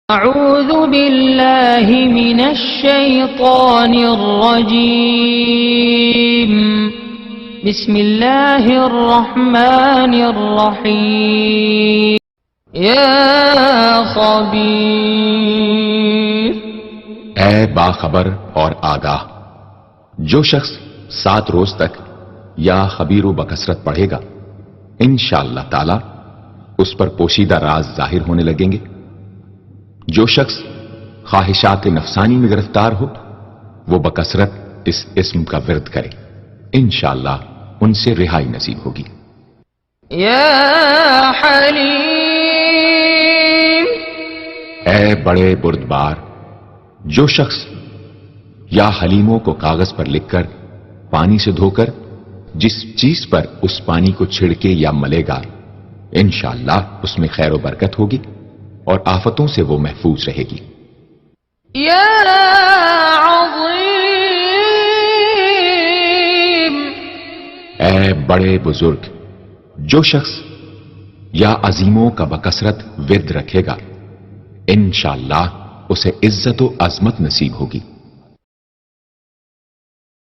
اعوذ باللہ من الشیطان الرجیم بسم اللہ الرحمن الرحیم یا خبیر، اے باخبر اور آگاہ، جو شخص 7 روز تک یا خبیر و بکثرت پڑھے گا انشاءاللہ تعالی اس پر پوشیدہ راز ظاہر ہونے لگیں گے۔ جو شخص خواہشات نفسانی میں گرفتار ہو وہ بکثرت اس اسم کا ورد کرے، انشاءاللہ ان سے رہائی نصیب ہوگی۔ یا حلیم، اے بڑے بردبار، جو شخص یا حلیموں کو کاغذ پر لکھ کر پانی سے دھو کر جس چیز پر اس پانی کو چھڑکے یا ملے گا انشاءاللہ اس میں خیر و برکت ہوگی اور آفتوں سے وہ محفوظ رہے گی۔ یا عظیم، اے بڑے بزرگ، جو شخص یا عظیموں کا بکثرت ورد رکھے گا انشاءاللہ اسے عزت و عظمت نصیب ہوگی۔